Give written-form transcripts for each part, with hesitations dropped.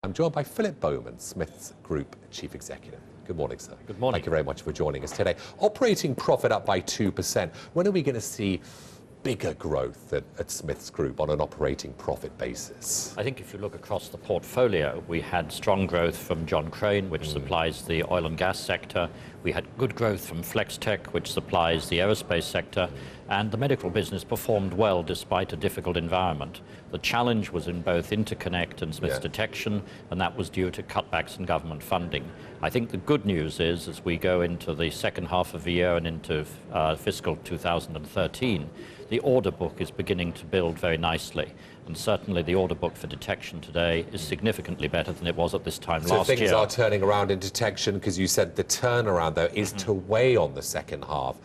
I'm joined by Philip Bowman, Smith's Group Chief Executive. Good morning, sir. Good morning. Thank you very much for joining us today. Operating profit up by 2%. When are we going to see bigger growth at Smith's Group on an operating profit basis? I think if you look across the portfolio, we had strong growth from John Crane, which supplies the oil and gas sector. We had good growth from Flex-Tek, which supplies the aerospace sector. And the medical business performed well despite a difficult environment. The challenge was in both INTERCONNECT and Smith's Detection, and that was due to cutbacks in government funding. I think the good news is, as we go into the second half of the year and into fiscal 2013, the order book is beginning to build very nicely. And certainly the order book for detection today is significantly better than it was at this time last year. So things are turning around in detection, because you said the turnaround, though, is to weigh on the second half.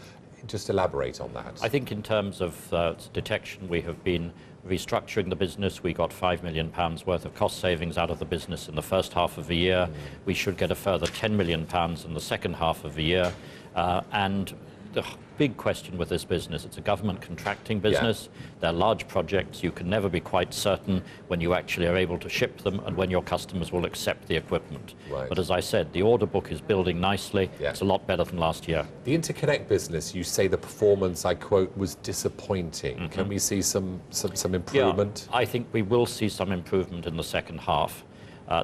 Just elaborate on that. I think in terms of detection, we have been restructuring the business. We got £5 million worth of cost savings out of the business in the first half of the year. We should get a further £10 million in the second half of the year. And the big question with this business, it's a government contracting business. They're large projects. You can never be quite certain when you actually are able to ship them and when your customers will accept the equipment. But as I said, the order book is building nicely. It's a lot better than last year. The INTERCONNECT business, you say the performance, I quote, was disappointing. Can we see some improvement? Yeah, I think we will see some improvement in the second half.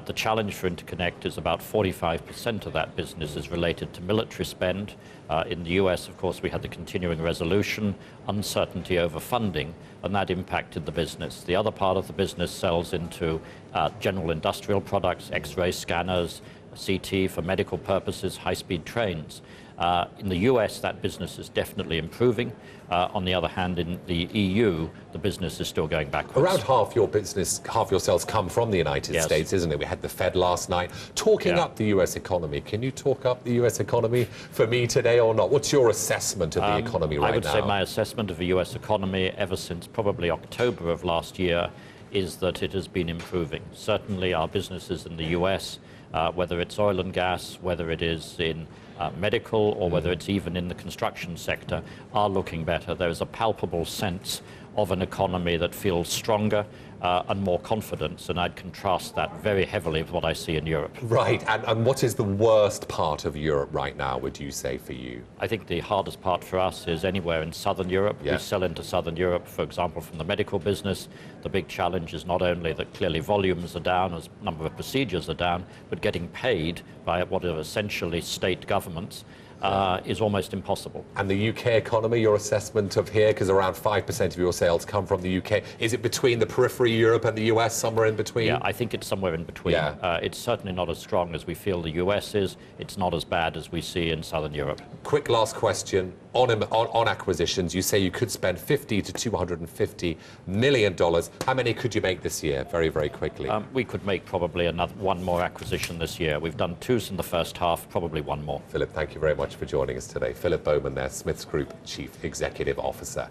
The challenge for INTERCONNECT is about 45% of that business is related to military spend. In the US, of course, we had the continuing resolution, uncertainty over funding, and that impacted the business. The other part of the business sells into general industrial products, X-ray scanners, CT for medical purposes, high-speed trains. In the US, that business is definitely improving. On the other hand, in the EU, the business is still going backwards. Around half your business, half your sales come from the United States, isn't it? We had the Fed last night talking up the US economy. Can you talk up the US economy for me today or not? What's your assessment of the economy right now? I would say my assessment of the US economy ever since probably October of last year is that it has been improving. Certainly our businesses in the US, whether it's oil and gas, whether it is in medical, or whether it's even in the construction sector, are looking better. There is a palpable sense of an economy that feels stronger and more confidence, and I'd contrast that very heavily with what I see in Europe. Right, and what is the worst part of Europe right now, would you say, for you? I think the hardest part for us is anywhere in Southern Europe. We sell into Southern Europe, for example, from the medical business. The big challenge is not only that clearly volumes are down, as number of procedures are down, but getting paid by what are essentially state governments is almost impossible. And the UK economy, your assessment of here, because around 5% of your sales come from the UK, is it between the periphery Europe and the US, somewhere in between? Yeah, I think it's somewhere in between. It's certainly not as strong as we feel the US is. It's not as bad as we see in Southern Europe. Quick last question. On acquisitions, you say you could spend $50 to $250 million. How many could you make this year? Very, very quickly. We could make probably one more acquisition this year. We've done 2 in the first half, probably 1 more. Philip, thank you very much for joining us today. Philip Bowman there, Smith's Group Chief Executive Officer.